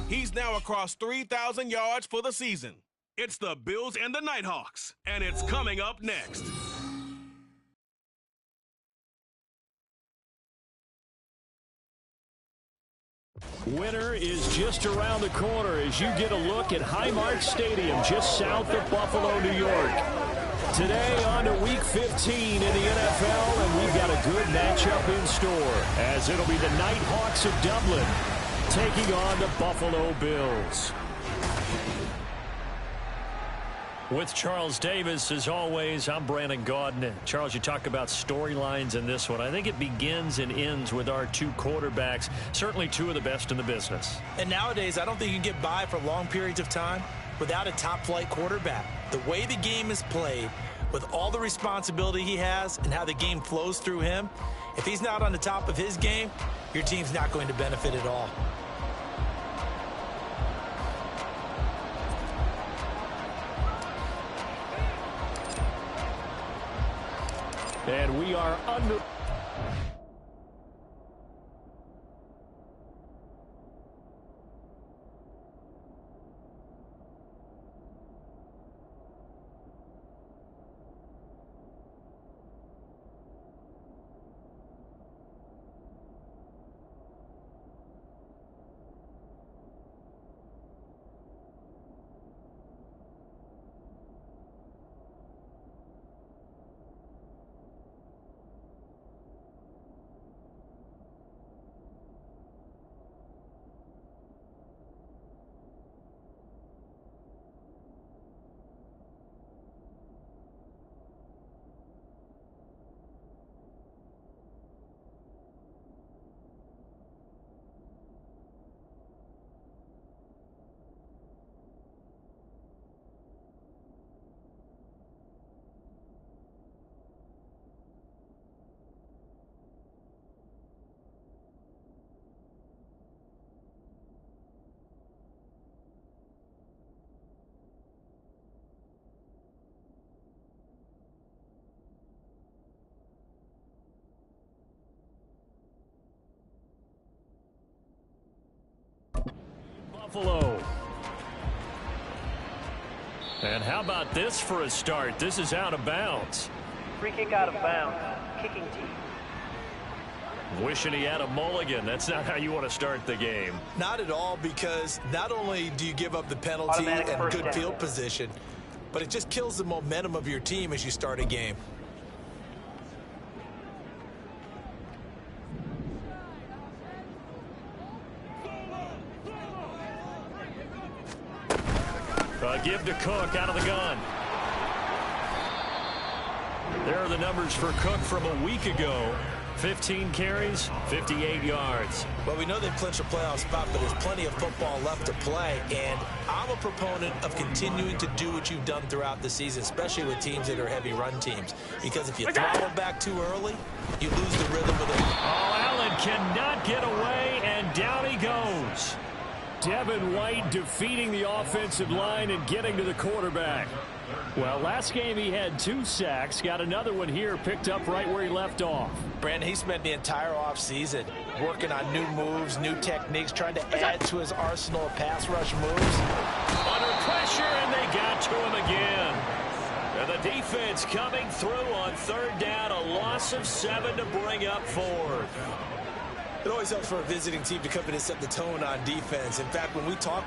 He's now across 3,000 yards for the season. It's the Bills and the Nighthawks, and it's coming up next. Winter is just around the corner as you get a look at Highmark Stadium just south of Buffalo, New York. Today on to Week 15 in the NFL, and we've got a good matchup in store as it'll be the Nighthawks of Dublin taking on the Buffalo Bills. With Charles Davis, as always, I'm Brandon Gaudin. Charles, you talk about storylines in this one. I think it begins and ends with our two quarterbacks, certainly two of the best in the business. And nowadays, I don't think you can get by for long periods of time without a top-flight quarterback. The way the game is played, with all the responsibility he has and how the game flows through him, if he's not on the top of his game, your team's not going to benefit at all. And we are under... Buffalo. And how about this for a start? This is out of bounds. Free kick out of bounds. Kicking team. Wishing he had a mulligan. That's not how you want to start the game. Not at all, because not only do you give up the penalty and good field position, but it just kills the momentum of your team as you start a game. Give to Cook out of the gun. There are the numbers for Cook from a week ago. 15 carries, 58 yards. Well, we know they've clinched a playoff spot, but there's plenty of football left to play, and I'm a proponent of continuing to do what you've done throughout the season, especially with teams that are heavy run teams, because if you throttle back too early, you lose the rhythm of the... Oh, Allen cannot get away, and down he goes. Devin White defeating the offensive line and getting to the quarterback. Well, last game he had 2 sacks. Got another one here, picked up right where he left off. Brandon, he spent the entire offseason working on new moves, new techniques, trying to add to his arsenal of pass rush moves. Under pressure, and they got to him again. And the defense coming through on third down, a loss of 7 to bring up 4th. It always helps for a visiting team to come in and set the tone on defense. In fact, when we talk...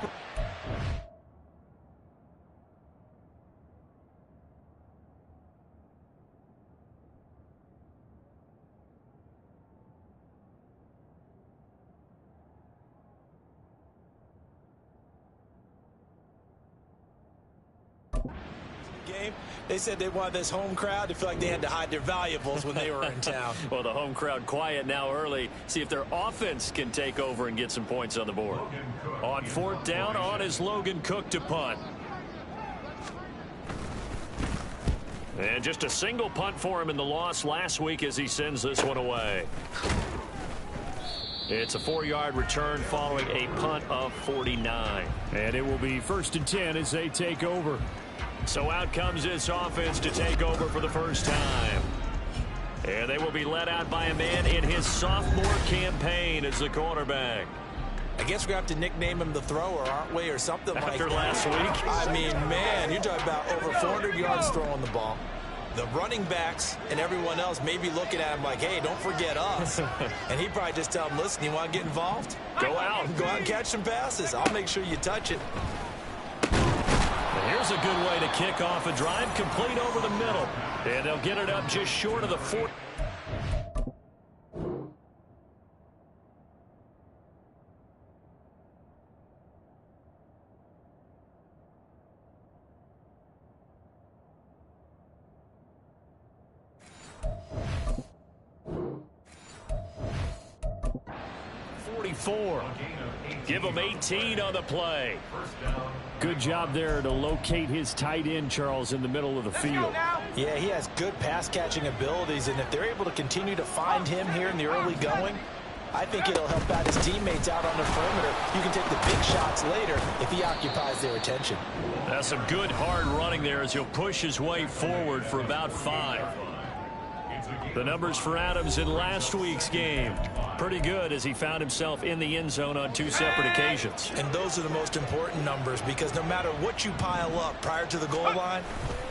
game, they said they wanted this home crowd to feel like they had to hide their valuables when they were in town. Well, the home crowd quiet now early. See if their offense can take over and get some points on the board. On 4th down, on is Logan Cook to punt. And just a single punt for him in the loss last week as he sends this one away. It's a 4-yard return following a punt of 49. And it will be 1st and 10 as they take over. So out comes this offense to take over for the first time. And they will be led out by a man in his sophomore campaign as the quarterback. I guess we're going to have to nickname him the thrower, aren't we, or something like that. After last week? I mean, man, you're talking about over 400 yards throwing the ball. The running backs and everyone else may be looking at him like, hey, don't forget us. And he'd probably just tell him, listen, you want to get involved? Go out. Go out and catch some passes. I'll make sure you touch it. Here's a good way to kick off a drive, complete over the middle. And they'll get it up just short of the 40. Give him 18 on the play. Good job there to locate his tight end, Charles, in the middle of the field. Yeah, he has good pass-catching abilities, and if they're able to continue to find him here in the early going, I think it'll help out his teammates out on the perimeter. You can take the big shots later if he occupies their attention. That's some good hard running there as he'll push his way forward for about 5. The numbers for Adams in last week's game. Pretty good as he found himself in the end zone on 2 separate occasions. And those are the most important numbers because no matter what you pile up prior to the goal line,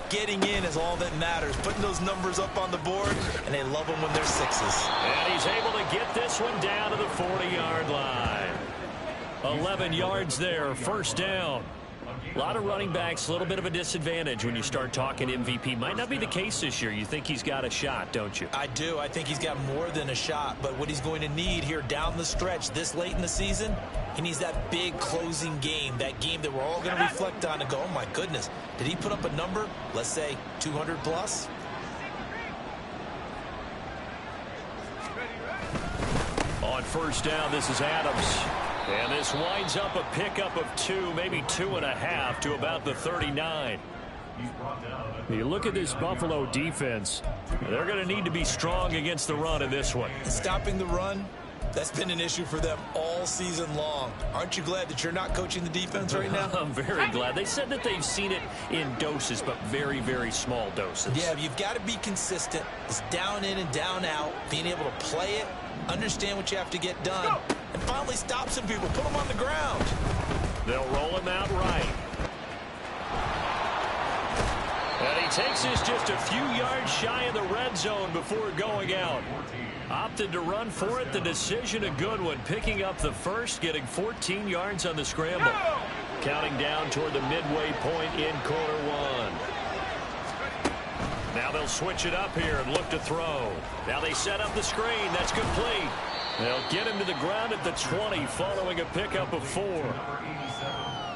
getting in is all that matters. Putting those numbers up on the board, and they love them when they're 6s. And he's able to get this one down to the 40-yard line. 11 yards there, first down. A lot of running backs, a little bit of a disadvantage when you start talking MVP. Might not be the case this year. You think he's got a shot, don't you? I do. I think he's got more than a shot. But what he's going to need here down the stretch this late in the season, he needs that big closing game, that game that we're all going to reflect on and go, oh, my goodness, did he put up a number, let's say 200 plus? On first down, this is Adams. And this winds up a pickup of 2, maybe 2.5 to about the 39. You look at this Buffalo defense, they're going to need to be strong against the run in this one. Stopping the run, that's been an issue for them all season long. Aren't you glad that you're not coaching the defense right now? I'm very glad. They said that they've seen it in doses, but very, very small doses. Yeah, you've got to be consistent. It's down in and down out, being able to play it, understand what you have to get done, and finally stop some people, put them on the ground. They'll roll him out right. And he takes this just a few yards shy of the red zone before going out. Opted to run for it. The decision a good one. Picking up the first, getting 14 yards on the scramble. Counting down toward the midway point in quarter 1. Now they'll switch it up here and look to throw. Now they set up the screen. That's complete. They'll get him to the ground at the 20 following a pickup of 4.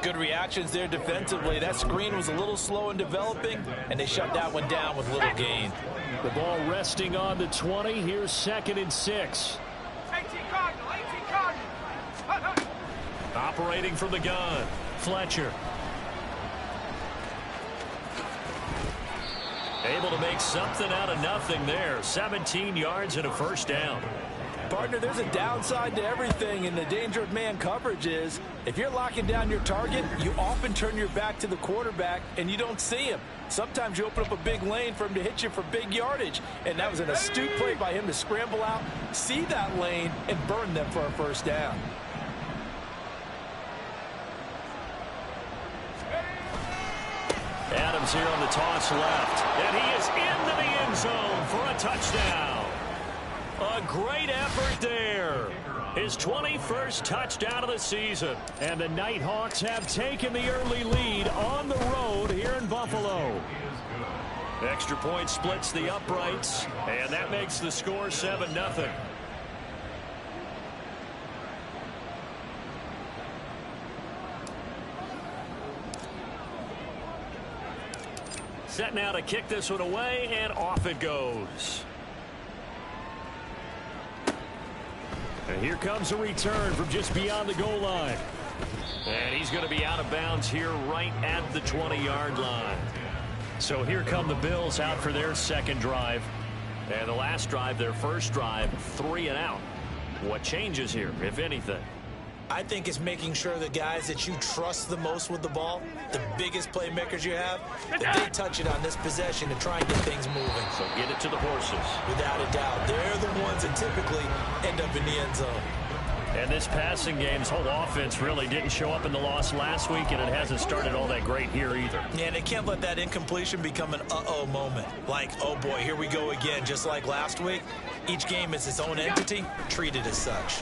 Good reactions there defensively. That screen was a little slow in developing, and they shut that one down with little gain. The ball resting on the 20. Here's 2nd and 6. Operating from the gun, Fletcher. Able to make something out of nothing there. 17 yards and a first down. Partner, there's a downside to everything, and the danger of man coverage is if you're locking down your target, you often turn your back to the quarterback and you don't see him. Sometimes you open up a big lane for him to hit you for big yardage, and that was an astute play by him to scramble out, see that lane, and burn them for a first down. Adams here on the toss left, and he is into the end zone for a touchdown. A great effort there. His 21st touchdown of the season. And the Nighthawks have taken the early lead on the road here in Buffalo. Extra point splits the uprights, and that makes the score 7-0. Set now to kick this one away, and off it goes. And here comes a return from just beyond the goal line. And he's going to be out of bounds here right at the 20-yard line. So here come the Bills out for their second drive. And the last drive, their first drive, 3 and out. What changes here, if anything? I think it's making sure the guys that you trust the most with the ball, the biggest playmakers you have, that they touch it on this possession to try and get things moving. So get it to the horses. Without a doubt. They're the ones that typically end up in the end zone. And this passing game's whole offense really didn't show up in the loss last week, and it hasn't started all that great here either. Yeah, and they can't let that incompletion become an uh-oh moment. Like, oh boy, here we go again, just like last week. Each game is its own entity, treated as such.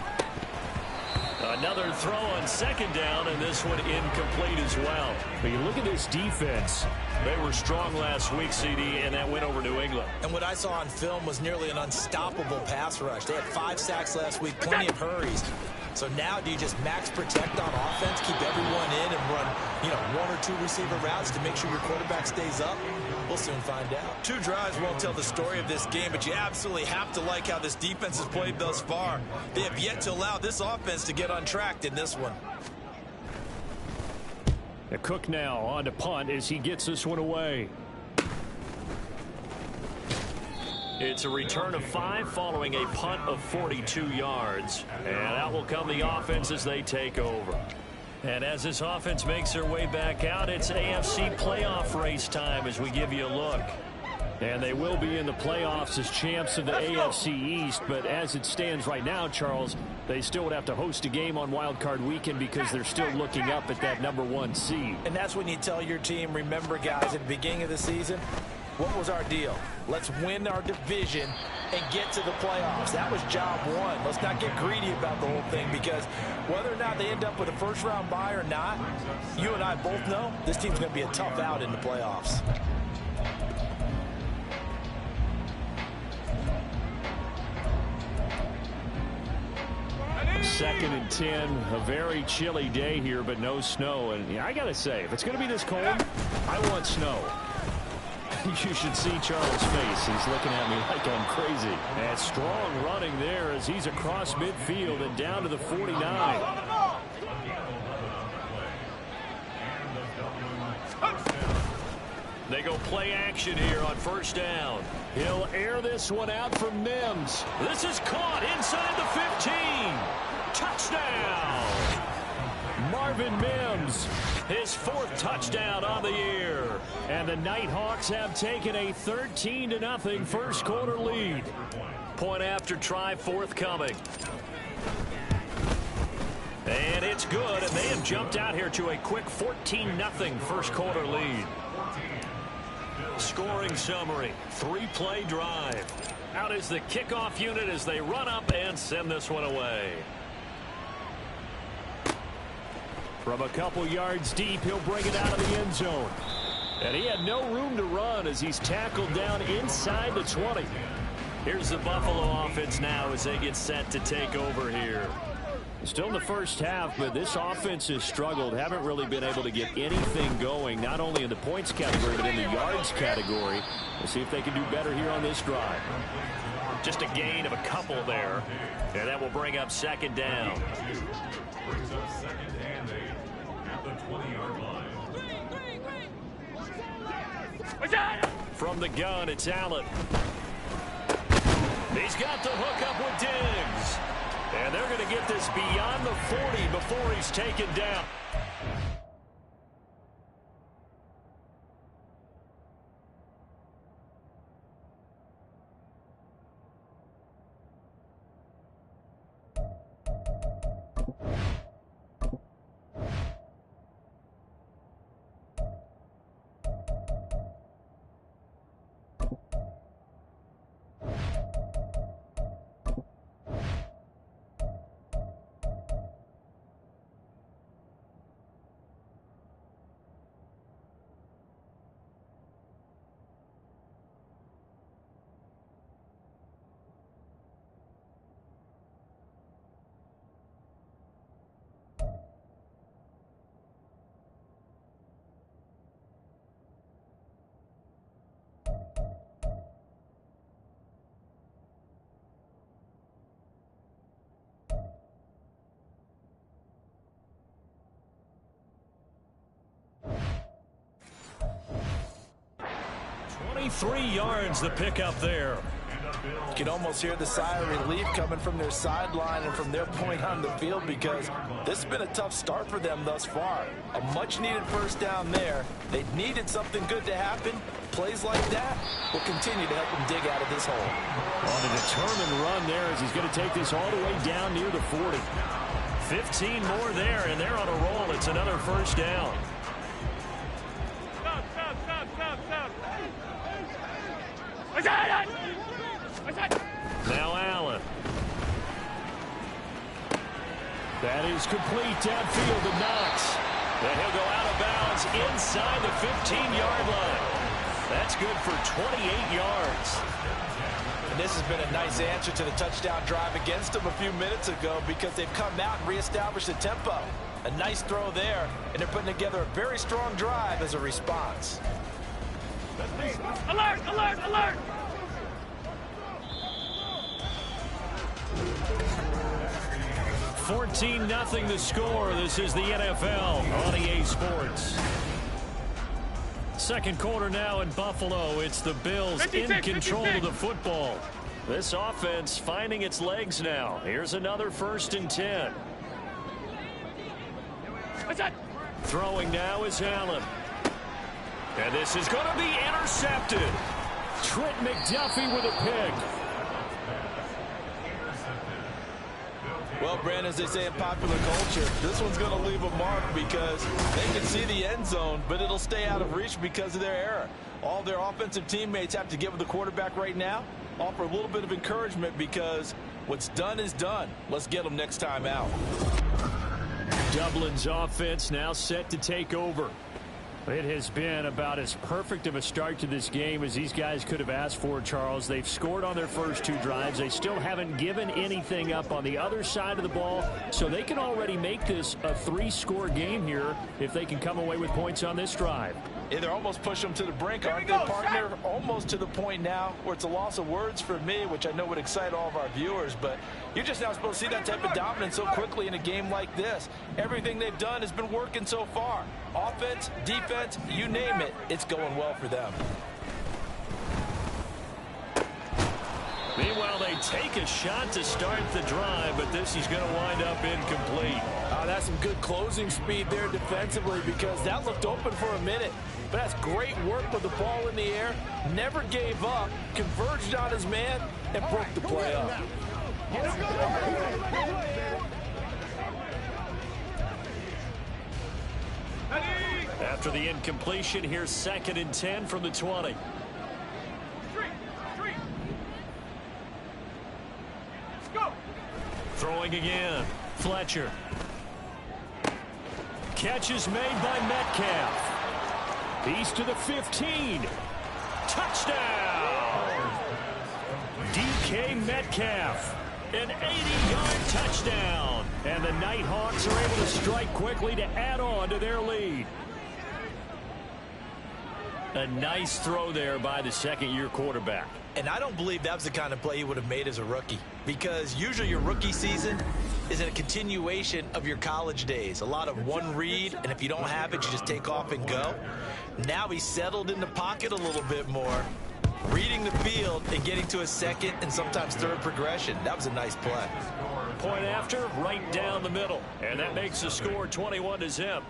Another throw on second down, and this one incomplete as well. But you look at this defense. They were strong last week, CD, and that went over New England. And what I saw on film was nearly an unstoppable pass rush. They had 5 sacks last week, plenty of hurries. So now do you just max protect on offense, keep everyone in, and run, 1 or 2 receiver routes to make sure your quarterback stays up? We'll soon find out. 2 drives won't tell the story of this game, but you absolutely have to like how this defense has played thus far. They have yet to allow this offense to get untracked in this one. Cook now on to punt as he gets this one away. It's a return of 5 following a punt of 42 yards. And that will come the offense as they take over. And as this offense makes their way back out, it's AFC playoff race time as we give you a look. And they will be in the playoffs as champs of the AFC East. But as it stands right now, Charles, they still would have to host a game on Wild Card Weekend because they're still looking up at that #1 seed. And that's when you tell your team, remember, guys, at the beginning of the season, what was our deal? Let's win our division and get to the playoffs. That was job 1. Let's not get greedy about the whole thing, because whether or not they end up with a first-round bye or not, you and I both know this team's going to be a tough out in the playoffs. Second and 10, a very chilly day here, but no snow. And I got to say, if it's going to be this cold, I want snow. You should see Charles' face. He's looking at me like I'm crazy. And strong running there as he's across midfield and down to the 49. They go play action here on first down. He'll air this one out from Mims. This is caught inside the 15. Touchdown. Marvin Mims, his 4th touchdown on the year. And the Nighthawks have taken a 13-0 first quarter lead. Point after try forthcoming. And it's good, and they have jumped out here to a quick 14-0 first quarter lead. Scoring summary, 3-play drive. Out is the kickoff unit as they run up and send this one away. From a couple yards deep, he'll bring it out of the end zone. And he had no room to run as he's tackled down inside the 20. Here's the Buffalo offense now as they get set to take over here. Still in the first half, but this offense has struggled. Haven't really been able to get anything going, not only in the points category, but in the yards category. We'll see if they can do better here on this drive. Just a gain of a couple there. And that will bring up second down. Brings up second and 8 at the 20-yard line. From the gun, it's Allen. He's got the hook up with Diggs. And they're going to get this beyond the 40 before he's taken down. Three yards the pickup there. You can almost hear the sigh of relief coming from their sideline and from their point on the field, because this has been a tough start for them thus far. A much-needed first down there. They needed something good to happen. Plays like that will continue to help them dig out of this hole. On a determined run there as he's going to take this all the way down near the 40. 15 more there, and they're on a roll. It's another first down. Now Allen. That is complete downfield to Knox. And he'll go out of bounds inside the 15-yard line. That's good for 28 yards. And this has been a nice answer to the touchdown drive against them a few minutes ago because they've come out and reestablished the tempo. A nice throw there, and they're putting together a very strong drive as a response. Alert! Alert! Alert! 14-0 the score. This is the NFL on EA Sports. Second quarter now in Buffalo. It's the Bills in control of the football. This offense finding its legs now. Here's another 1st and 10. Throwing now is Allen. And this is going to be intercepted. Trent McDuffie with a pick. Well, Brandon, as they say in popular culture, this one's going to leave a mark because they can see the end zone, but it'll stay out of reach because of their error. All their offensive teammates have to give the quarterback right now, offer a little bit of encouragement because what's done is done. Let's get them next time out. Dublin's offense now set to take over. It has been about as perfect of a start to this game as these guys could have asked for, Charles. They've scored on their first 2 drives. They still haven't given anything up on the other side of the ball, so they can already make this a 3-score game here if they can come away with points on this drive. Yeah, they're almost pushing them to the brink, aren't they, partner? Almost to the point now where it's a loss of words for me, which I know would excite all of our viewers, but you're just not supposed to see that type of dominance so quickly in a game like this. Everything they've done has been working so far. Offense, defense, you name it, it's going well for them. Meanwhile, they take a shot to start the drive, but this is going to wind up incomplete. That's some good closing speed there defensively because that looked open for a minute. But that's great work with the ball in the air. Never gave up, converged on his man, and broke the play up. After the incompletion, here's 2nd and 10 from the 20. Throwing again. Fletcher. Catch is made by Metcalf. He's to the 15. Touchdown! DK Metcalf. An 80-yard touchdown. And the Nighthawks are able to strike quickly to add on to their lead. A nice throw there by the second-year quarterback. And I don't believe that was the kind of play he would have made as a rookie because usually your rookie season is a continuation of your college days. A lot of one read, and if you don't have it, you just take off and go. Now he's settled in the pocket a little bit more, reading the field and getting to a second and sometimes third progression. That was a nice play. Point after, right down the middle. And that makes the score 21-0.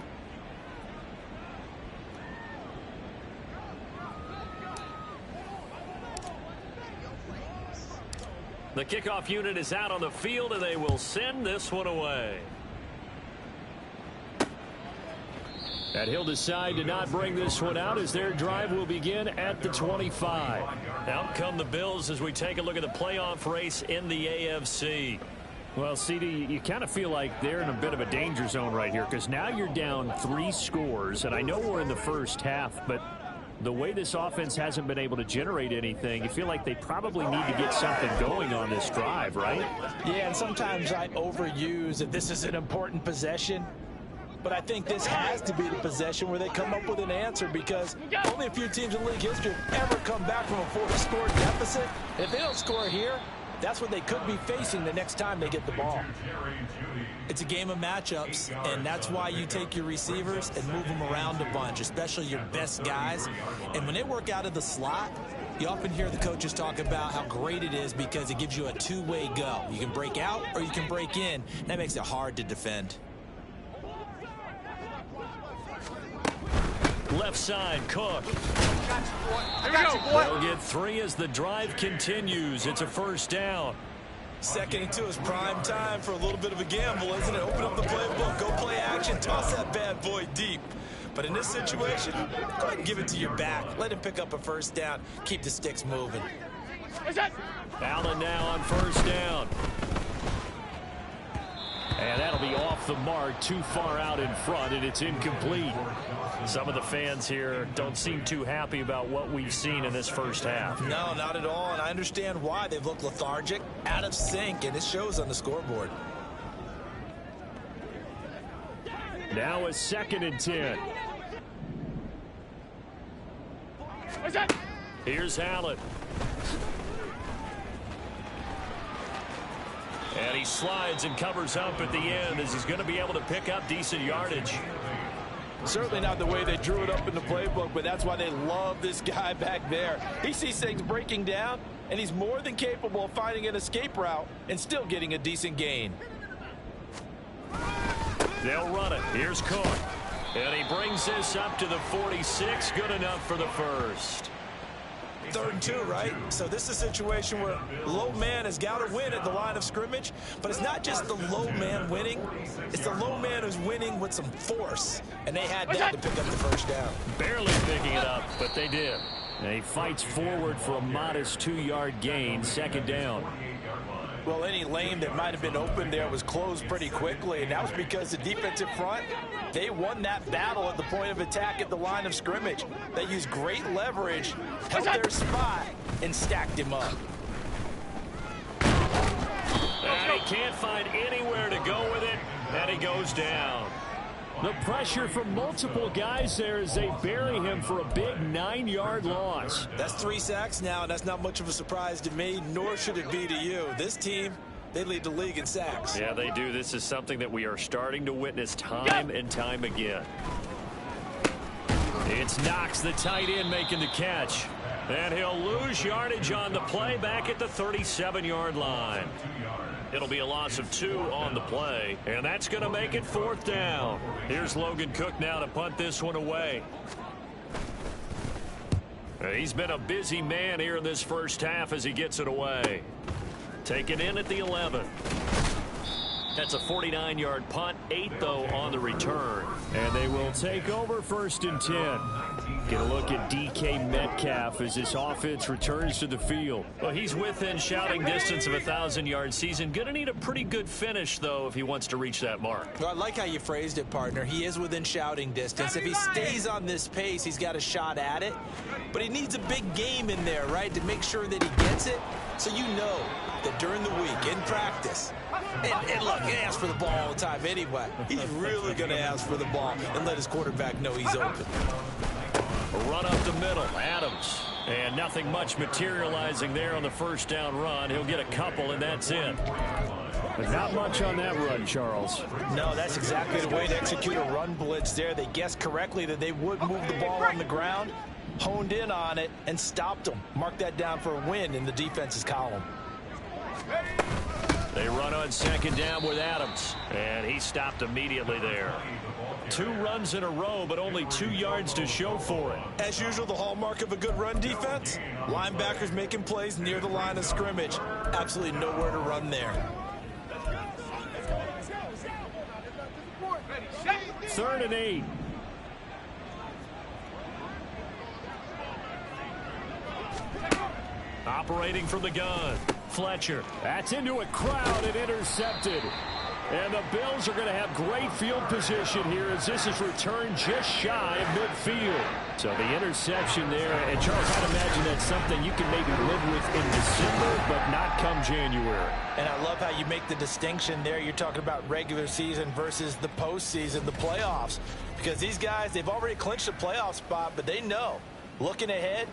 The kickoff unit is out on the field, and they will send this one away. And he'll decide to not bring this one out as their drive will begin at the 25. Out come the Bills as we take a look at the playoff race in the AFC. Well, CD, you kind of feel like they're in a bit of a danger zone right here because now you're down 3 scores, and I know we're in the first half, but the way this offense hasn't been able to generate anything, you feel like they probably need to get something going on this drive, right? Yeah, and sometimes I overuse that this is an important possession. But I think this has to be the possession where they come up with an answer because only a few teams in league history have ever come back from a 4-score deficit. If they don't score here, that's what they could be facing the next time they get the ball. It's a game of matchups, and that's why you take your receivers and move them around a bunch, especially your best guys. And when they work out of the slot, you often hear the coaches talk about how great it is because it gives you a 2-way go. You can break out or you can break in. That makes it hard to defend. Left side, Cook. Here we go. They'll get 3 as the drive continues. It's a first down. Second and 2 is prime time for a little bit of a gamble, isn't it? Open up the playbook, go play action, toss that bad boy deep. But in this situation, go ahead and give it to your back. Let him pick up a first down. Keep the sticks moving. Allen now on first down. And that'll be off the mark, too far out in front, and it's incomplete. Some of the fans here don't seem too happy about what we've seen in this first half. No, not at all, and I understand why. They've looked lethargic, out of sync, and it shows on the scoreboard. Now a 2nd and 10. Here's Allen. And he slides and covers up at the end as he's going to be able to pick up decent yardage. Certainly not the way they drew it up in the playbook, but that's why they love this guy back there. He sees things breaking down, and he's more than capable of finding an escape route and still getting a decent gain. They'll run it. Here's Cook. And he brings this up to the 46. Good enough for the first. 3rd and 2, right? So this is a situation where low man has got to win at the line of scrimmage, but it's not just the low man winning. It's the low man who's winning with some force, and they had that to pick up the first down. Barely picking it up, but they did. And he fights forward for a modest 2-yard gain, 2nd down. Well, any lane that might have been open there was closed pretty quickly, and that was because the defensive front, they won that battle at the point of attack at the line of scrimmage. They used great leverage, held their spot, and stacked him up. And he can't find anywhere to go with it, and he goes down. The pressure from multiple guys there as they bury him for a big 9-yard loss. That's 3 sacks now, and that's not much of a surprise to me, nor should it be to you. This team, they lead the league in sacks. Yeah, they do. This is something that we are starting to witness time and time again. It's Knox, the tight end, making the catch. And he'll lose yardage on the play back at the 37-yard line. It'll be a loss of 2 on the play, and that's going to make it 4th down. Here's Logan Cook now to punt this one away. He's been a busy man here in this first half as he gets it away. Taken in at the 11. That's a 49-yard punt, 8 though on the return. And they will take over 1st and 10. Get a look at DK Metcalf as this offense returns to the field. Well, he's within shouting distance of a 1,000-yard season. Going to need a pretty good finish, though, if he wants to reach that mark. Well, I like how you phrased it, partner. He is within shouting distance. If he stays on this pace, he's got a shot at it. But he needs a big game in there, right, to make sure that he gets it. So you know that during the week, in practice, and look, he asks for the ball all the time anyway. He's really going to ask for the ball and let his quarterback know he's open. A run up the middle, Adams. And nothing much materializing there on the first down run. He'll get a couple, and that's it. But not much on that run, Charles. No, that's exactly the way to execute a run blitz there. They guessed correctly that they would move the ball on the ground, honed in on it, and stopped them. Mark that down for a win in the defense's column. They run on 2nd down with Adams, and he stopped immediately there. 2 runs in a row, but only 2 yards to show for it. As usual, the hallmark of a good run defense, linebackers making plays near the line of scrimmage. Absolutely nowhere to run there. 3rd and 8. Operating from the gun, Fletcher. That's into a crowd and intercepted. And the Bills are going to have great field position here as this is returned just shy of midfield. So the interception there, and Charles, I'd imagine that's something you can maybe live with in December, but not come January. And I love how you make the distinction there. You're talking about regular season versus the postseason, the playoffs. Because these guys, they've already clinched a playoff spot, but they know, looking ahead,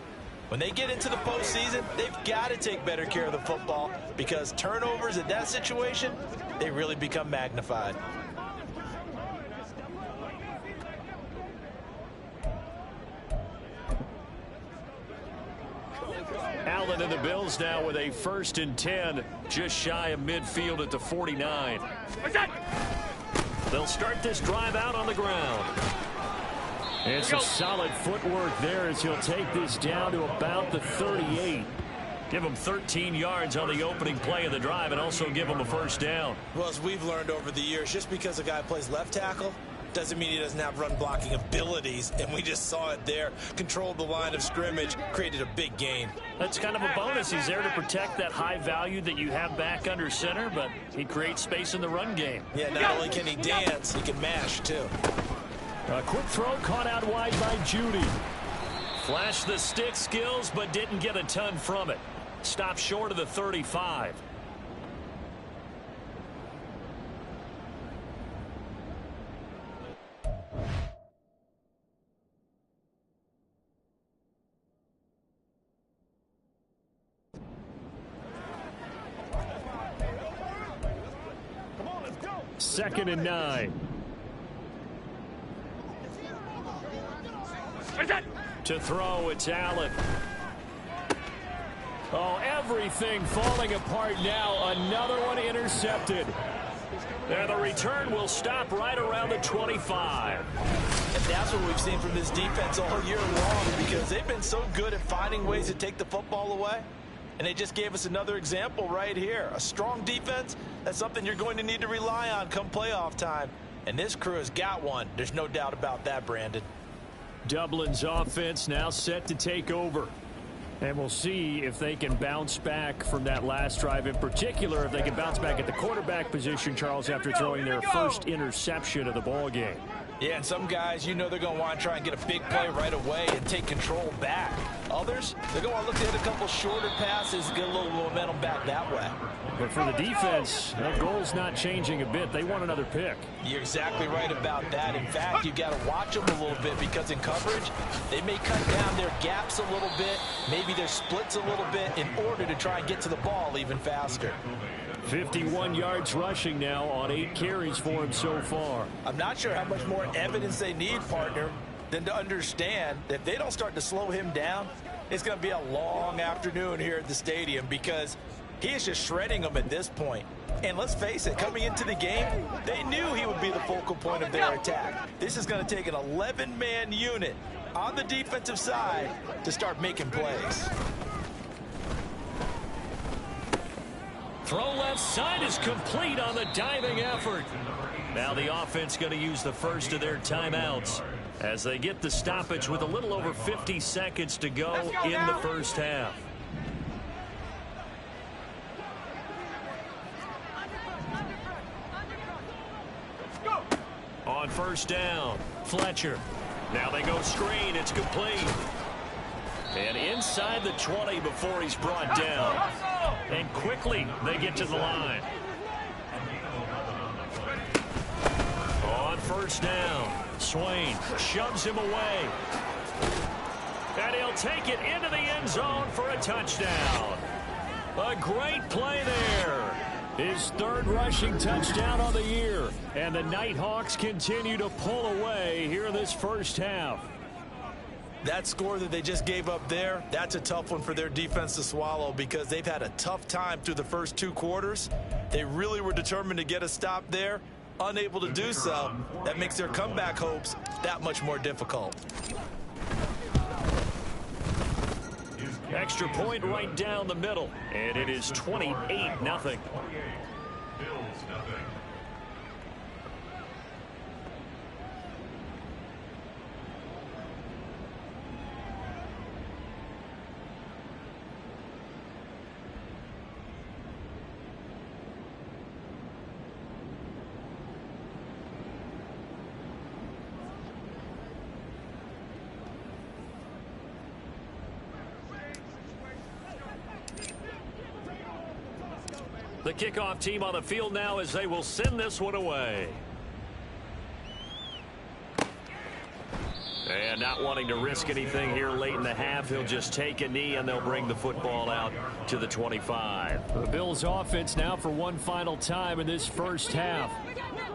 when they get into the postseason, they've got to take better care of the football because turnovers in that situation, they really become magnified. Allen and the Bills now with a 1st and 10, just shy of midfield at the 49. They'll start this drive out on the ground. It's a solid footwork there as he'll take this down to about the 38. Give them 13 yards on the opening play of the drive and also give them a first down. Well, as we've learned over the years, just because a guy plays left tackle doesn't mean he doesn't have run blocking abilities, and we just saw it there. Controlled the line of scrimmage, created a big gain. That's kind of a bonus. He's there to protect that high value that you have back under center, but he creates space in the run game. Yeah, not only can he dance, he can mash, too. A quick throw caught out wide by Judy. Flashed the stick skills, but didn't get a ton from it. Stopped short of the 35. Second and 9. To throw, it's Allen. Oh, everything falling apart now. Another one intercepted. And the return will stop right around the 25. And that's what we've seen from this defense all year long, because they've been so good at finding ways to take the football away. And they just gave us another example right here. A strong defense, that's something you're going to need to rely on come playoff time. And this crew has got one. There's no doubt about that, Brandon. Dublin's offense now set to take over. And we'll see if they can bounce back from that last drive. In particular, if they can bounce back at the quarterback position, Charles, after throwing their first interception of the ball game. Yeah, and some guys, you know they're going to want to try and get a big play right away and take control back. Others, they're going to look to hit a couple shorter passes, get a little momentum back that way. But for the defense, that goal's not changing a bit. They want another pick. You're exactly right about that. In fact, you got to watch them a little bit, because in coverage, they may cut down their gaps a little bit, maybe their splits a little bit, in order to try and get to the ball even faster. 51 yards rushing now on 8 carries for him so far. I'm not sure how much more evidence they need, partner, than to understand that if they don't start to slow him down, it's going to be a long afternoon here at the stadium, because he is just shredding them at this point. And let's face it, coming into the game, they knew he would be the focal point of their attack. This is going to take an 11-man unit on the defensive side to start making plays. Throw left side is complete on the diving effort. Now the offense going to use the first of their timeouts as they get the stoppage with a little over 50 seconds to go in the first half. On first down, Fletcher. Now they go screen. It's complete. And inside the 20 before he's brought down. And quickly they get to the line. On first down, Swain shoves him away. And he'll take it into the end zone for a touchdown. A great play there. His third rushing touchdown on the year. And the Nighthawks continue to pull away here in this first half. That score that they just gave up there, that's a tough one for their defense to swallow, because they've had a tough time through the first 2 quarters. They really were determined to get a stop there, unable to do so. That makes their comeback hopes that much more difficult. Extra point right down the middle, and it is 28-0. The kickoff team on the field now as they will send this one away. And not wanting to risk anything here late in the half, he'll just take a knee and they'll bring the football out to the 25. The Bills offense now for one final time in this first half.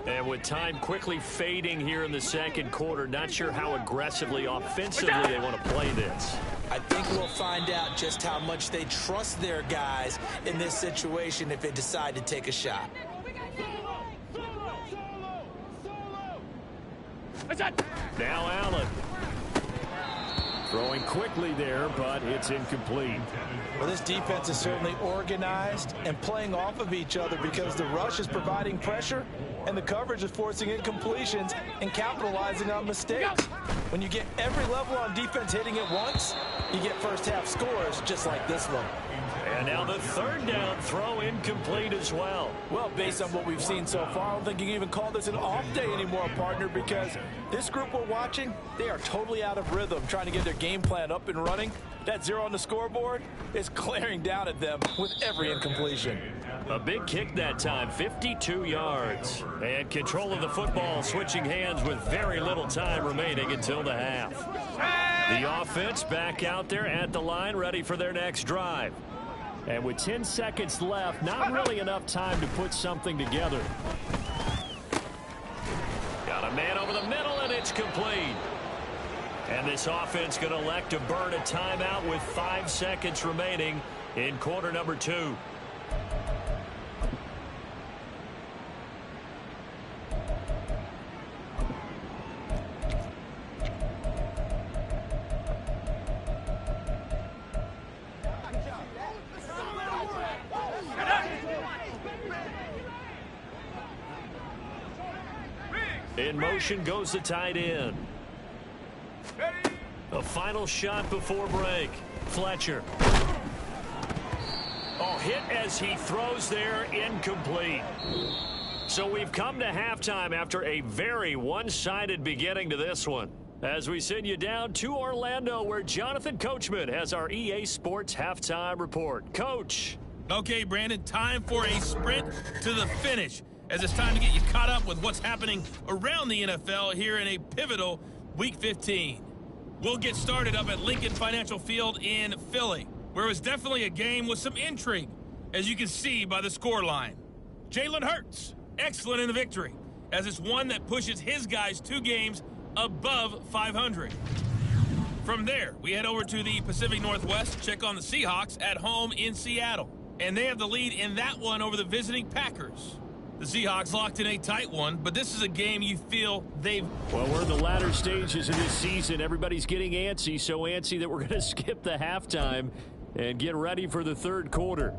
And with time quickly fading here in the second quarter, not sure how aggressively offensively they want to play this. I think we'll find out just how much they trust their guys in this situation if they decide to take a shot. Now Allen. Throwing quickly there, but it's incomplete. Well, this defense is certainly organized and playing off of each other because the rush is providing pressure and the coverage is forcing incompletions and capitalizing on mistakes. When you get every level on defense hitting at once, you get first half scores just like this one. And now the third down throw incomplete as well. Well, based on what we've seen so far, I don't think you can even call this an off day anymore, partner, because this group we're watching, they are totally out of rhythm trying to get their game plan up and running. That 0 on the scoreboard is glaring down at them with every incompletion. A big kick that time, 52 yards. And control of the football switching hands with very little time remaining until the half. The offense back out there at the line, ready for their next drive. And with 10 seconds left, not really enough time to put something together. Got a man over the middle, and it's complete. And this offense going to elect to burn a timeout with 5 seconds remaining in quarter number 2. In motion goes the tight end. A final shot before break. Fletcher. Oh, hit as he throws there, incomplete. So we've come to halftime after a very one-sided beginning to this one. As we send you down to Orlando, where Jonathan Coachman has our EA Sports halftime report. Coach. Okay, Brandon, time for a sprint to the finish, as it's time to get you caught up with what's happening around the NFL here in a pivotal Week 15. We'll get started up at Lincoln Financial Field in Philly, where it was definitely a game with some intrigue, as you can see by the scoreline. Jalen Hurts, excellent in the victory, as it's one that pushes his guys 2 games above 500. From there, we head over to the Pacific Northwest to check on the Seahawks at home in Seattle, and they have the lead in that one over the visiting Packers. The Seahawks locked in a tight one, but this is a game you feel they've... Well, we're in the latter stages of this season. Everybody's getting antsy, so antsy that we're going to skip the halftime and get ready for the third quarter.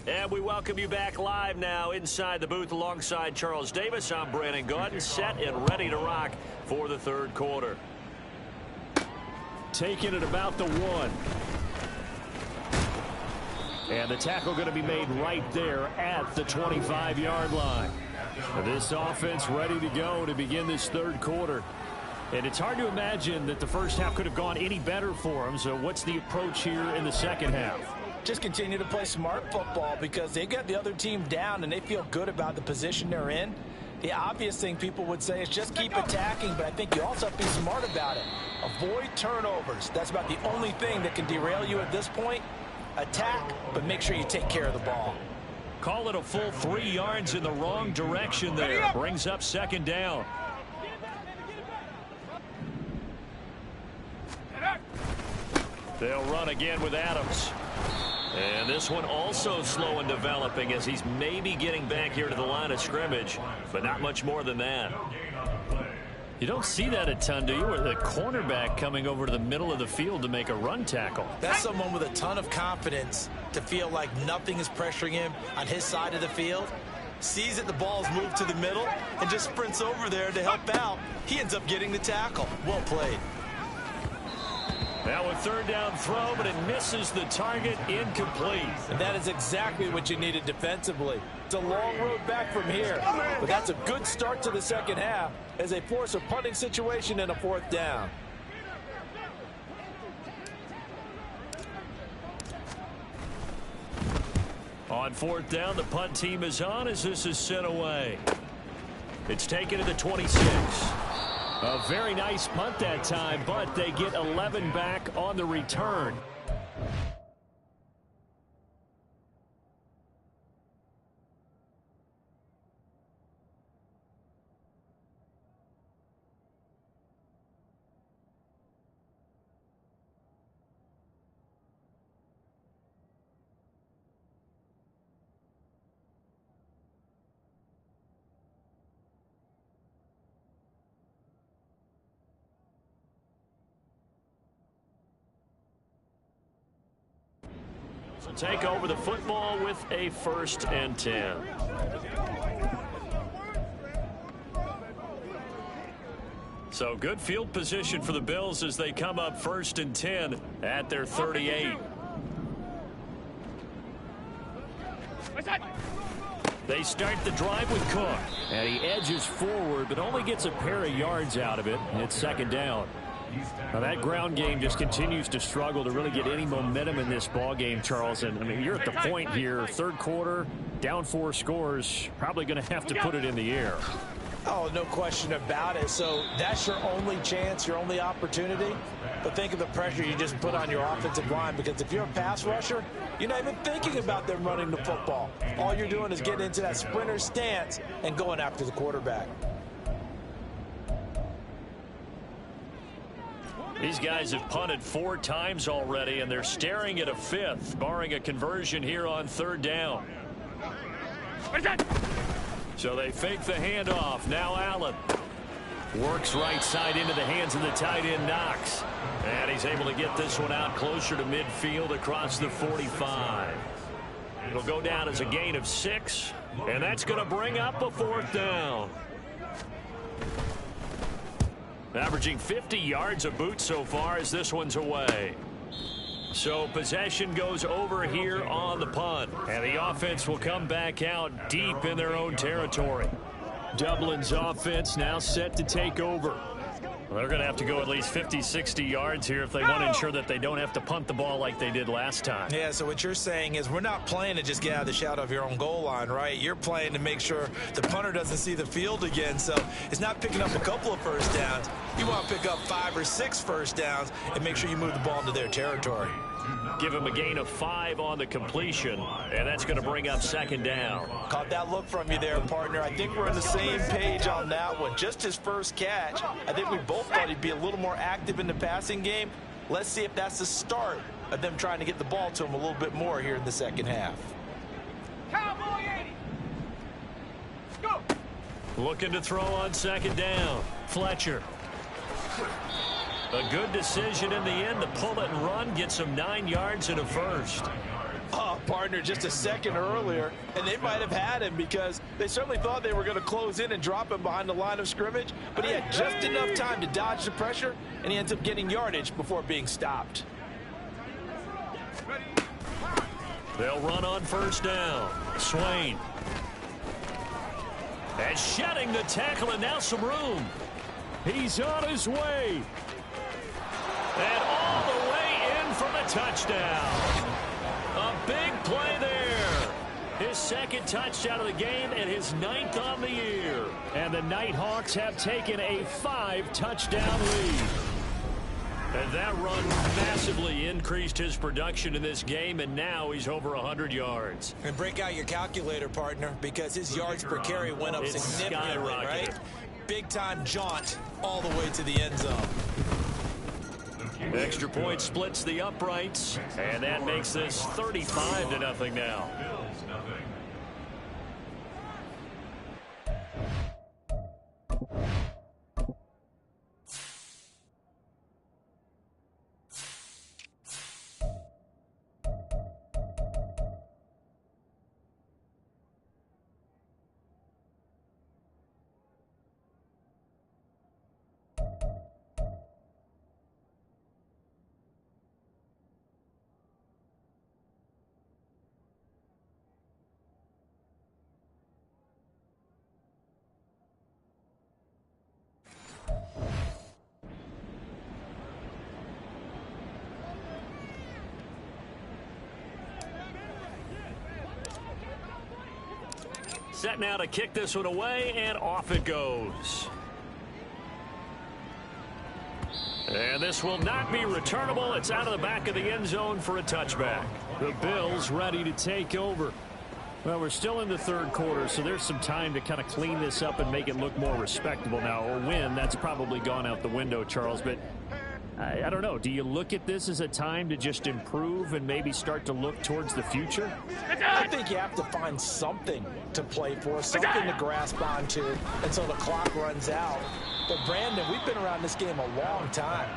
And we welcome you back live now inside the booth alongside Charles Davis. I'm Brandon Gordon, set and ready to rock for the third quarter. Taking it about the 1. And the tackle going to be made right there at the 25-yard line. This offense ready to go to begin this third quarter. And it's hard to imagine that the first half could have gone any better for them. So what's the approach here in the second half? Just continue to play smart football because they got the other team down and they feel good about the position they're in. The obvious thing people would say is just keep attacking, but I think you also have to be smart about it. Avoid turnovers. That's about the only thing that can derail you at this point. Attack, but make sure you take care of the ball. Call it a full 3 yards in the wrong direction there. Brings up second down. They'll run again with Adams. And this one also slow in developing as he's maybe getting back here to the line of scrimmage, but not much more than that. You don't see that a ton, do you? Or the cornerback coming over to the middle of the field to make a run tackle. That's someone with a ton of confidence to feel like nothing is pressuring him on his side of the field. Sees that the ball's moved to the middle and just sprints over there to help out. He ends up getting the tackle. Well played. Now a third down throw, but it misses the target, incomplete. And that is exactly what you needed defensively. It's a long road back from here, but that's a good start to the second half as they force a punting situation and a 4th down. On 4th down, the punt team is on as this is sent away. It's taken to the 26. A very nice punt that time, but they get 11 back on the return. take over the football with a 1st and 10. So good field position for the Bills as they come up 1st and 10 at their 38. They start the drive with Cook. And he edges forward, but only gets a pair of yards out of it. And it's 2nd down. Now that ground game just continues to struggle to really get any momentum in this ball game, Charles. And I mean, you're at the point here, 3rd quarter, down 4 scores, probably going to have to put it in the air. Oh, no question about it. So that's your only chance, your only opportunity. But think of the pressure you just put on your offensive line, because if you're a pass rusher, you're not even thinking about them running the football. All you're doing is getting into that sprinter stance and going after the quarterback. These guys have punted 4 times already, and they're staring at a 5th, barring a conversion here on 3rd down. So they fake the handoff. Now Allen works right side into the hands of the tight end Knox. And he's able to get this one out closer to midfield across the 45. It'll go down as a gain of 6, and that's going to bring up a 4th down. Averaging 50 yards a boot so far as this one's away. So possession goes over here on the punt. And the offense will come back out deep in their own territory. Dublin's offense now set to take over. Well, they're going to have to go at least 50, 60 yards here if they want to ensure that they don't have to punt the ball like they did last time. Yeah, so what you're saying is we're not playing to just get out of the shadow of your own goal line, right? You're playing to make sure the punter doesn't see the field again. So it's not picking up a couple of 1st downs. You want to pick up 5 or 6 1st downs and make sure you move the ball into their territory. Give him a gain of 5 on the completion, and that's going to bring up 2nd down. Caught that look from you there, partner. I think we're on the same page on that one. Just his first catch. I think we both thought he'd be a little more active in the passing game. Let's see if that's the start of them trying to get the ball to him a little bit more here in the 2nd half. Cowboy 80. Go. Looking to throw on 2nd down. Fletcher. A good decision in the end to pull it and run, get some 9 yards and a 1st. Oh, partner, just a second earlier, and they might have had him because they certainly thought they were going to close in and drop him behind the line of scrimmage, but he had just enough time to dodge the pressure, and he ends up getting yardage before being stopped. They'll run on 1st down. Swain. And shedding the tackle, and now some room. He's on his way. And all the way in for the touchdown. A big play there. His 2nd touchdown of the game and his 9th on the year. And the Nighthawks have taken a 5-touchdown lead. And that run massively increased his production in this game, and now he's over 100 yards. And break out your calculator, partner, because his yards per carry went up significantly, right? Big-time jaunt all the way to the end zone. Extra point splits the uprights, and that makes this 35-0 now. Set now to kick this one away, and off it goes. And this will not be returnable. It's out of the back of the end zone for a touchback. The Bills ready to take over. Well, we're still in the 3rd quarter, so there's some time to kind of clean this up and make it look more respectable now. A win, that's probably gone out the window, Charles, but I don't know. Do you look at this as a time to just improve and maybe start to look towards the future? I think you have to find something to play for, something to grasp onto until the clock runs out. But, Brandon, we've been around this game a long time.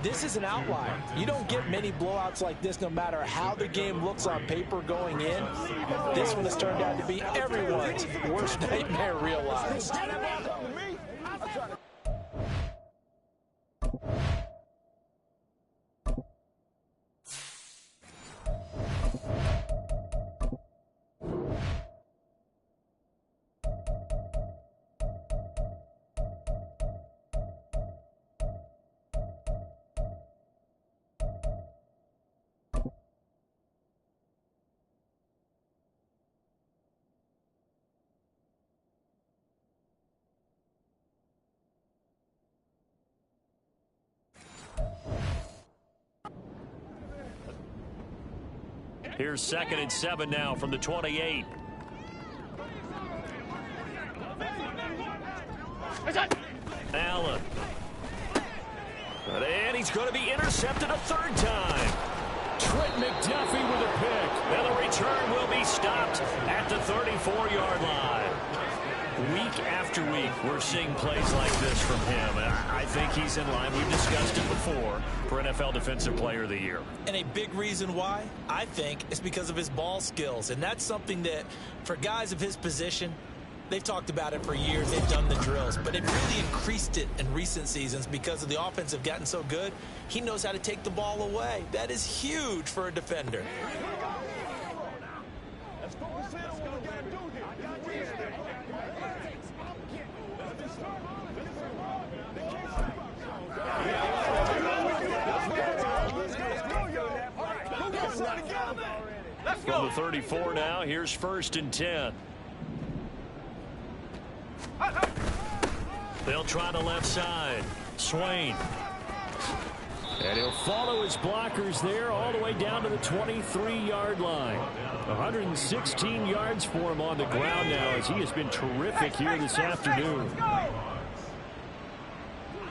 This is an outlier. You don't get many blowouts like this no matter how the game looks on paper going in. This one has turned out to be everyone's worst nightmare realized. Here's 2nd and 7 now from the 28. Allen. And he's going to be intercepted a 3rd time. Trent McDuffie with a pick. And the return will be stopped at the 34-yard line. Week after week, we're seeing plays like this from him. And I think he's in line. We've discussed it before for NFL Defensive Player of the Year. And a big reason why, I think, is because of his ball skills. And that's something that, for guys of his position, they've talked about it for years. They've done the drills. But they've really increased it in recent seasons because of the offense have gotten so good. He knows how to take the ball away. That is huge for a defender. From the 34 now, here's 1st and 10. They'll try the left side. Swain. And he'll follow his blockers there all the way down to the 23-yard line. 116 yards for him on the ground now as he has been terrific here this afternoon.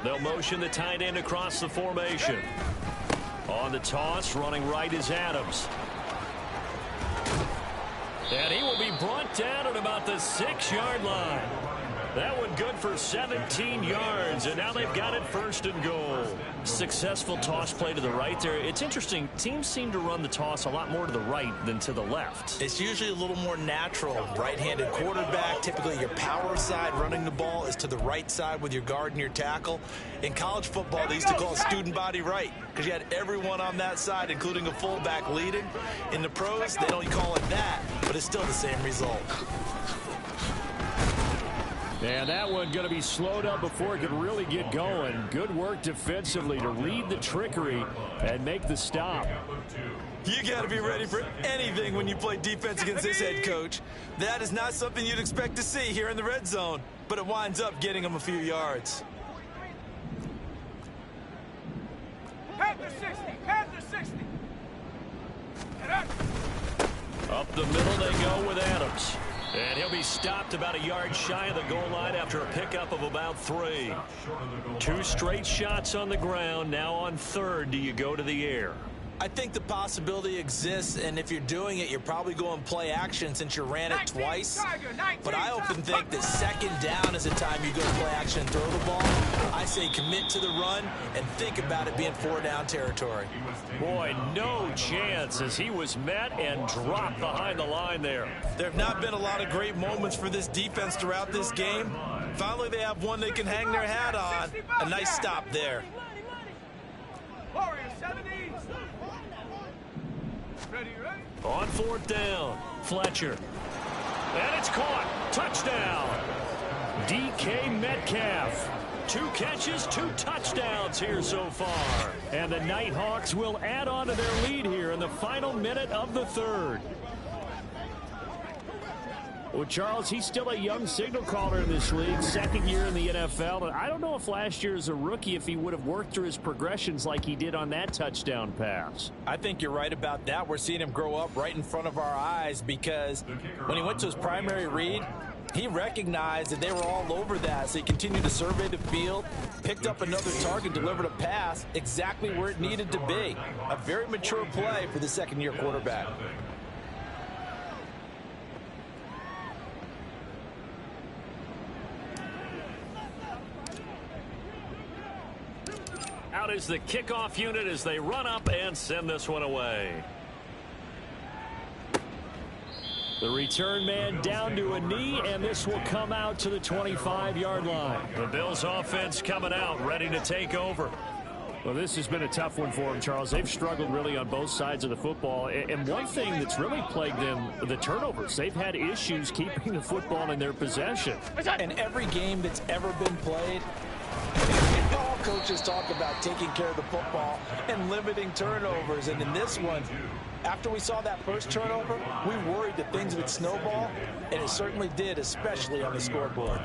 They'll motion the tight end across the formation. On the toss, running right is Adams. And he will be brought down at about the 6-yard line. That one good for 17 yards, and now they've got it 1st and goal. Successful toss play to the right there. It's interesting. Teams seem to run the toss a lot more to the right than to the left. It's usually a little more natural. Right-handed quarterback, typically your power side running the ball is to the right side with your guard and your tackle. In college football, they used to call it student body right because you had everyone on that side, including a fullback leading. In the pros, they don't call it that, but it's still the same result. And that one going to be slowed up before it could really get going. Good work defensively to read the trickery and make the stop. You got to be ready for anything when you play defense against this head coach. That is not something you'd expect to see here in the red zone, but it winds up getting him a few yards. Panther 60, Panther 60. Up the middle they go with Adams. And he'll be stopped about a yard shy of the goal line after a pickup of about 3. 2 straight shots on the ground. Now on 3rd, do you go to the air? I think the possibility exists, and if you're doing it, you're probably going play action since you ran it twice. But I often think that 2nd down is a time you go play action and throw the ball. I say commit to the run and think about it being 4-down territory. Boy, no chance as he was met and dropped behind the line there. There have not been a lot of great moments for this defense throughout this game. Finally, they have one they can hang their hat on. A nice stop there. Warriors 70. Ready. On 4th down, Fletcher. And it's caught. Touchdown. DK Metcalf. 2 catches, 2 touchdowns here so far. And the Nighthawks will add on to their lead here in the final minute of the 3rd. Well, Charles, he's still a young signal caller in this league, 2nd year in the NFL. And I don't know if last year as a rookie if he would have worked through his progressions like he did on that touchdown pass. I think you're right about that. We're seeing him grow up right in front of our eyes because when he went to his primary read, he recognized that they were all over that, so he continued to survey the field, picked up another target, delivered a pass exactly where it needed to be. A very mature play for the 2nd-year quarterback. out is the kickoff unit as they run up and send this one away. The return man down to a knee, and this will come out to the 25-yard line. The Bills offense coming out, ready to take over. Well, this has been a tough one for them, Charles. They've struggled really on both sides of the football. And one thing that's really plagued them, the turnovers. They've had issues keeping the football in their possession. In every game that's ever been played, all coaches talk about taking care of the football and limiting turnovers. And in this one, after we saw that first turnover, we worried that things would snowball, and it certainly did, especially on the scoreboard.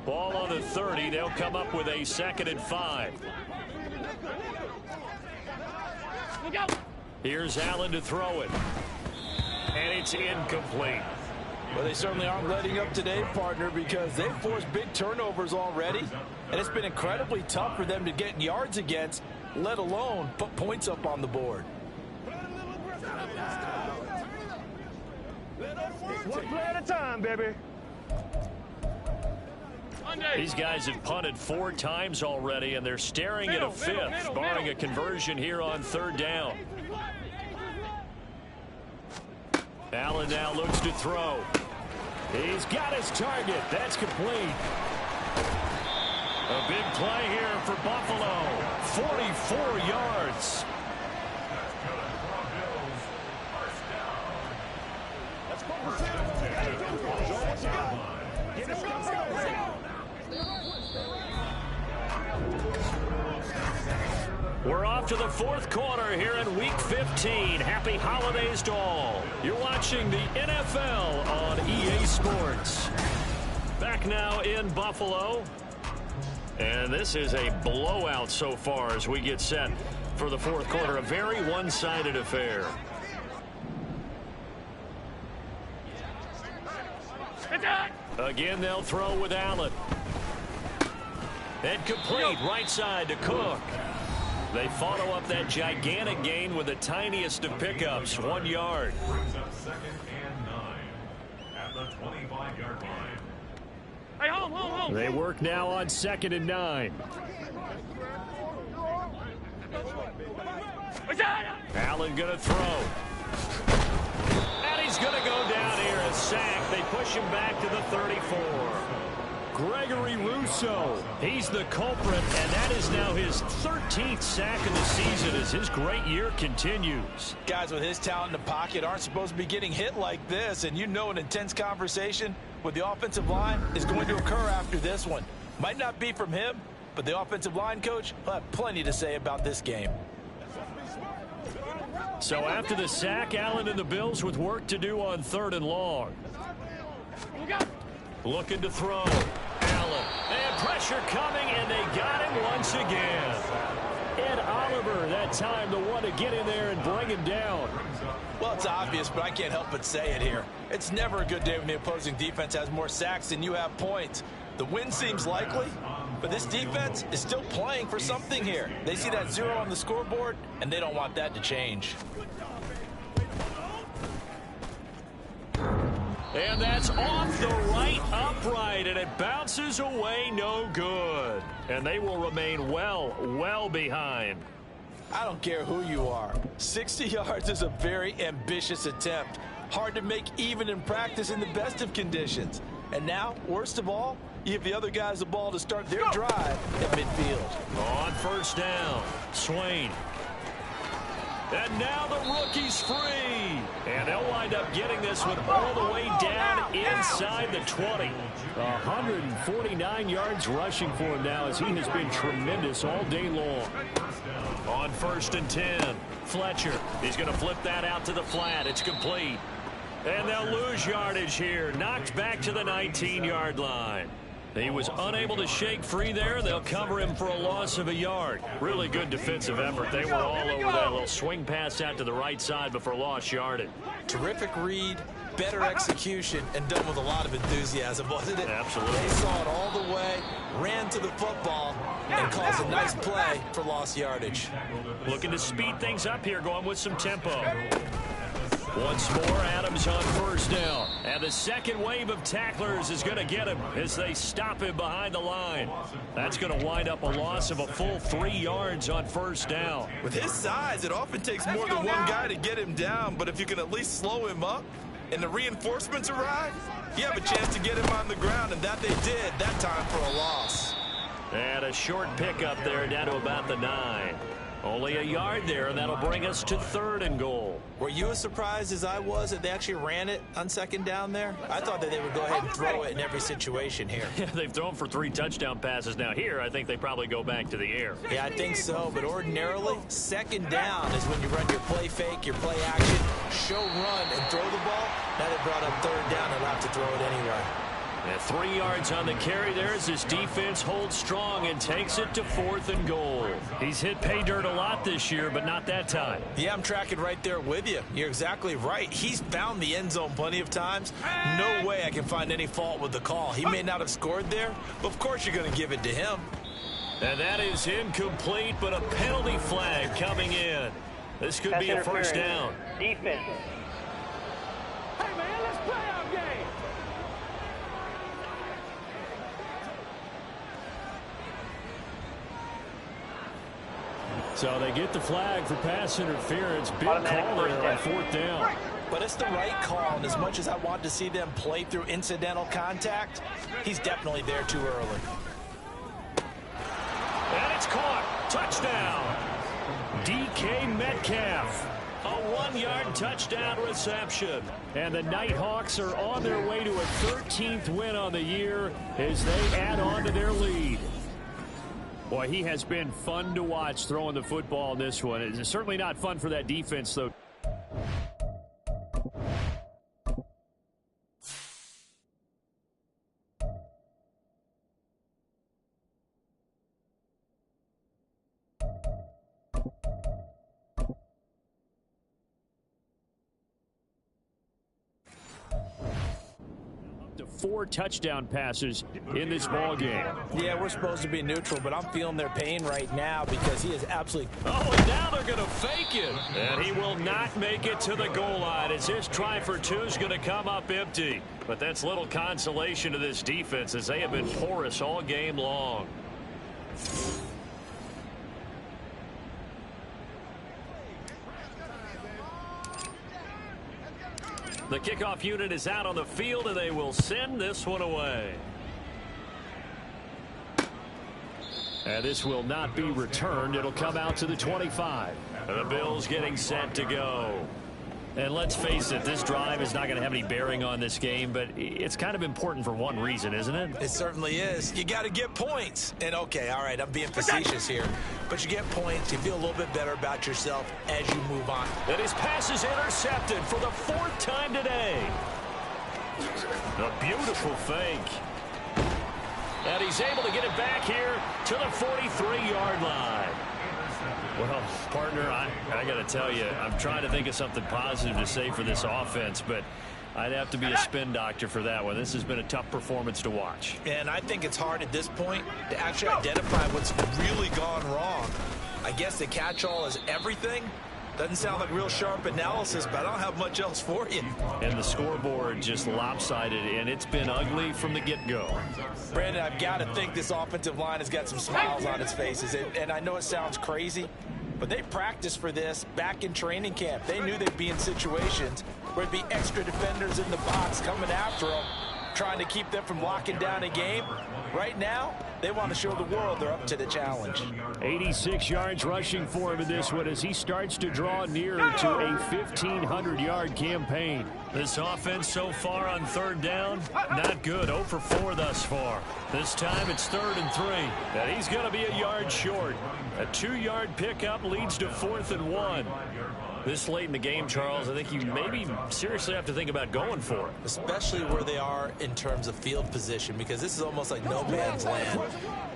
Ball on the 30. They'll come up with a 2nd and 5. Here's Allen to throw it. And it's incomplete. Well, they certainly aren't letting up today, partner, because they've forced big turnovers already. And it's been incredibly tough for them to get yards against, let alone put points up on the board. One play at a time, baby. These guys have punted 4 times already, and they're staring at a 5th, barring a conversion here on 3rd down. Allen now looks to throw. He's got his target. That's complete. A big play here for Buffalo. 44 yards. We're off to the 4th quarter here in Week 15. Happy holidays to all. You're watching the NFL on EA Sports. Back now in Buffalo. And this is a blowout so far as we get set for the 4th quarter. A very one-sided affair. Again, they'll throw with Allen. And complete right side to Cook. They follow up that gigantic gain with the tiniest of pickups, 1 yard. Brings up 2nd and 9 at the 25-yard line. Hey, home. They work now on 2nd and 9. Allen going to throw. And he's going to go down here, a sack. They push him back to the 34. Gregory Rousseau. He's the culprit, and that is now his 13th sack of the season as his great year continues. Guys with his talent in the pocket aren't supposed to be getting hit like this, and you know an intense conversation with the offensive line is going to occur after this one. Might not be from him, but the offensive line coach will have plenty to say about this game. So after the sack, Allen and the Bills with work to do on 3rd and long. Looking to throw. Allen. And pressure coming, and they got him once again. Ed Oliver, that time, the one to get in there and bring him down. Well, it's obvious, but I can't help but say it here. It's never a good day when the opposing defense has more sacks than you have points. The win seems likely, but this defense is still playing for something here. They see that 0 on the scoreboard, and they don't want that to change. And that's off the right upright, and it bounces away no good. And they will remain well behind. I don't care who you are. 60 yards is a very ambitious attempt. Hard to make even in practice in the best of conditions. And now, worst of all, you give the other guys the ball to start their drive at midfield. On 1st down, Swain. And now the rookie's free. And they'll wind up getting this one all the way down inside the 20. 149 yards rushing for him now as he has been tremendous all day long. On 1st and 10, Fletcher. He's going to flip that out to the flat. It's complete. And they'll lose yardage here. Knocked back to the 19-yard line. He was unable to shake free there. They'll cover him for a loss of a yard. Really good defensive effort. They were all over that little swing pass out to the right side before lost yardage. Terrific read, better execution, and done with a lot of enthusiasm, wasn't it? Absolutely. They saw it all the way, ran to the football, and caused a nice play for lost yardage. Looking to speed things up here, going with some tempo. Once more, Adams on first down. And the second wave of tacklers is going to get him as they stop him behind the line. That's going to wind up a loss of a full 3 yards on first down. With his size, it often takes more than one guy to get him down, but if you can at least slow him up and the reinforcements arrive, you have a chance to get him on the ground, and that they did that time for a loss. And a short pickup there down to about the 9. Only a yard there, and that'll bring us to 3rd and goal. Were you as surprised as I was that they actually ran it on second down there? I thought that they would go ahead and throw it in every situation here. Yeah, they've thrown for 3 touchdown passes now. Here, I think they probably go back to the air. Yeah, I think so, but ordinarily, second down is when you run your play fake, your play action, show run, and throw the ball. Now they brought up 3rd down, they'll have to throw it anyway. And 3 yards on the carry there as his defense holds strong and takes it to 4th and goal. He's hit pay dirt a lot this year, but not that time. Yeah, I'm tracking right there with you. You're exactly right. He's found the end zone plenty of times. No way I can find any fault with the call. He may not have scored there, but of course you're going to give it to him. And that is incomplete, but a penalty flag coming in. This could be a first down. Defense. Hey, man, let's play our game. So they get the flag for pass interference. Big Automatic call there on 4th down. But it's the right call, and as much as I want to see them play through incidental contact, he's definitely there too early. And it's caught. Touchdown. DK Metcalf. A 1-yard touchdown reception. And the Nighthawks are on their way to a 13th win on the year as they add on to their lead. Boy, he has been fun to watch throwing the football in this one. It's certainly not fun for that defense, though. To 4 touchdown passes in this ball game. Yeah, we're supposed to be neutral, but I'm feeling their pain right now because he is absolutely... Oh, and now they're going to fake it. And he will not make it to the goal line as his try for 2 is going to come up empty. But that's little consolation to this defense as they have been porous all game long. The kickoff unit is out on the field, and they will send this one away. And this will not be returned. It'll come out to the 25. The Bills getting set to go. And let's face it, this drive is not going to have any bearing on this game, but it's kind of important for one reason, isn't it? It certainly is. You got to get points. And, okay, all right, I'm being facetious here. But you get points, you feel a little bit better about yourself as you move on. And his pass is intercepted for the 4th time today. A beautiful fake. And he's able to get it back here to the 43-yard line. Well, partner, I got to tell you, I'm trying to think of something positive to say for this offense, but I'd have to be a spin doctor for that one. This has been a tough performance to watch. And I think it's hard at this point to actually identify what's really gone wrong. I guess the catch-all is everything. Doesn't sound like real sharp analysis, but I don't have much else for you. And the scoreboard just lopsided, and it's been ugly from the get-go. Brandon, I've got to think this offensive line has got some smiles on its faces. And I know it sounds crazy, but they practiced for this back in training camp. They knew they'd be in situations where there'd be extra defenders in the box coming after them, trying to keep them from locking down a game. Right now, they want to show the world they're up to the challenge. 86 yards rushing for him in this one as he starts to draw near to a 1,500-yard campaign. This offense so far on 3rd down, not good. 0 for 4 thus far. This time it's 3rd and 3. And he's going to be a yard short. A 2-yard pickup leads to 4th and 1. This late in the game, Charles, I think you maybe seriously have to think about going for it. Especially where they are in terms of field position, because this is almost like no man's land.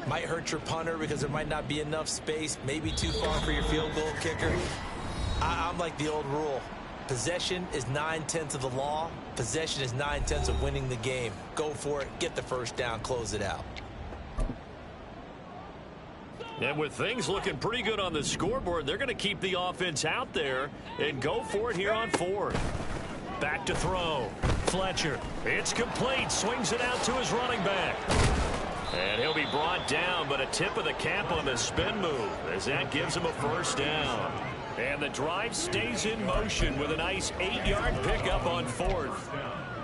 Might hurt your punter because there might not be enough space, maybe too far for your field goal kicker. I'm like the old rule. Possession is 9/10 of the law. Possession is 9/10 of winning the game. Go for it, get the first down, close it out. And with things looking pretty good on the scoreboard, they're going to keep the offense out there and go for it here on 4th. Back to throw. Fletcher. It's complete. Swings it out to his running back. And he'll be brought down, but a tip of the cap on the spin move as that gives him a first down. And the drive stays in motion with a nice 8-yard pickup on 4th.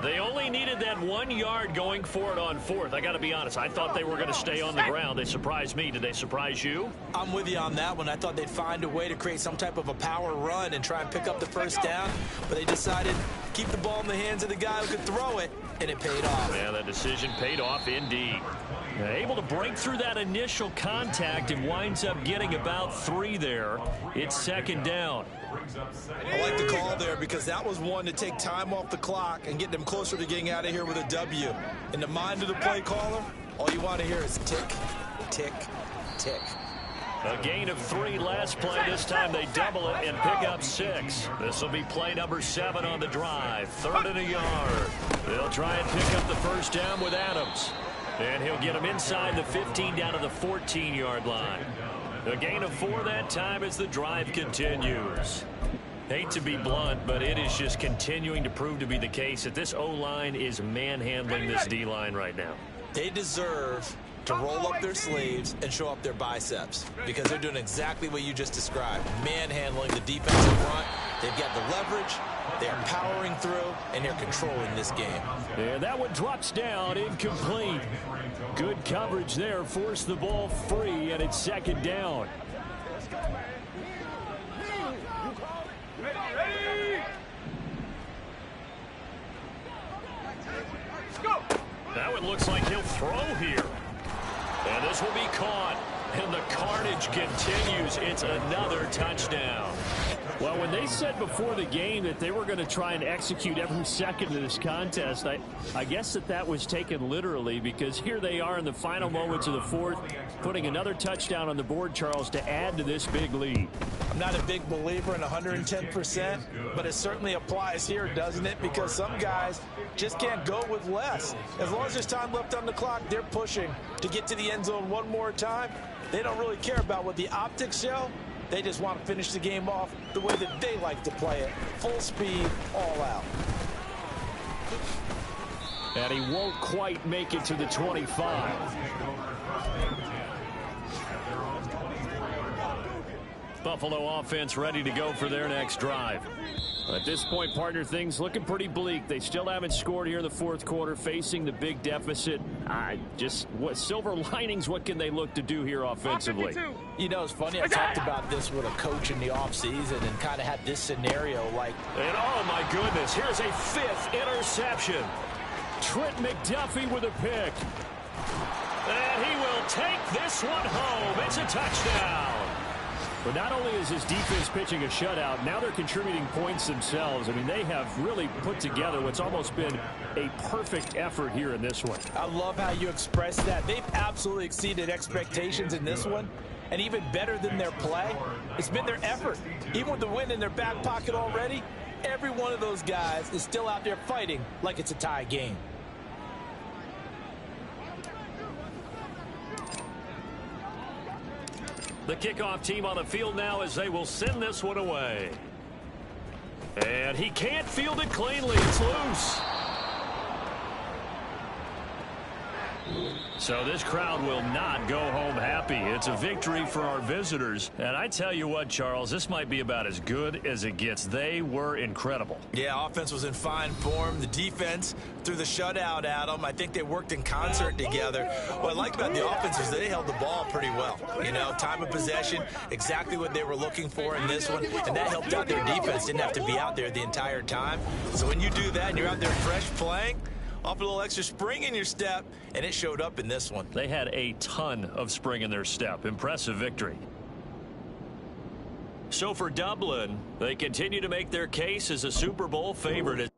They only needed that 1 yard going for it on 4th. I got to be honest, I thought they were going to stay on the ground. They surprised me. Did they surprise you? I'm with you on that one. I thought they'd find a way to create some type of a power run and try and pick up the first down, but they decided to keep the ball in the hands of the guy who could throw it, and it paid off. Yeah, that decision paid off indeed. Able to break through that initial contact and winds up getting about 3 there. It's 2nd down. I like the call there because that was one to take time off the clock and get them closer to getting out of here with a W. In the mind of the play caller, all you want to hear is tick, tick, tick. A gain of 3 last play. This time they double it and pick up 6. This will be play number 7 on the drive. 3rd and a yard. They'll try and pick up the first down with Adams. And he'll get him inside the 15 down to the 14-yard line. A gain of 4 that time as the drive continues. Hate to be blunt, but it is just continuing to prove to be the case that this O-line is manhandling this D-line right now. They deserve to roll up their sleeves and show up their biceps because they're doing exactly what you just described. Manhandling the defensive front. They've got the leverage. They're powering through, and they're controlling this game. And that one drops down, incomplete. Good coverage there, forced the ball free, and it's 2nd down. That one looks like he'll throw here. And this will be caught. And the carnage continues. It's another touchdown. Well, when they said before the game that they were going to try and execute every second of this contest, I guess that was taken literally because here they are in the final moments of the 4th, putting another touchdown on the board, Charles, to add to this big lead. I'm not a big believer in 110%, but it certainly applies here, doesn't it? Because some guys just can't go with less. As long as there's time left on the clock, they're pushing to get to the end zone one more time. They don't really care about what the optics show. They just want to finish the game off the way that they like to play it. Full speed, all out. And he won't quite make it to the 25. Buffalo offense ready to go for their next drive. At this point, partner, things looking pretty bleak. They still haven't scored here in the 4th quarter, facing the big deficit. What silver linings, what can they look to do here offensively? You know, it's funny. I talked about this with a coach in the offseason and kind of had this scenario like. And oh, my goodness, here's a 5th interception. Trent McDuffie with a pick. And he will take this one home. It's a touchdown. But not only is his defense pitching a shutout, now they're contributing points themselves. I mean, they have really put together what's almost been a perfect effort here in this one. I love how you express that. They've absolutely exceeded expectations in this one. And even better than their play, it's been their effort. Even with the win in their back pocket already, every one of those guys is still out there fighting like it's a tie game. The kickoff team on the field now as they will send this one away. And he can't field it cleanly. It's loose. So this crowd will not go home happy. It's a victory for our visitors. And I tell you what, Charles, this might be about as good as it gets. They were incredible. Yeah, offense was in fine form. The defense threw the shutout at them. I think they worked in concert together. What I like about the offense is they held the ball pretty well. You know, time of possession, exactly what they were looking for in this one. And that helped out their defense. Didn't have to be out there the entire time. So when you do that and you're out there fresh playing, off a little extra spring in your step, and it showed up in this one. They had a ton of spring in their step. Impressive victory. So for Dublin, they continue to make their case as a Super Bowl favorite.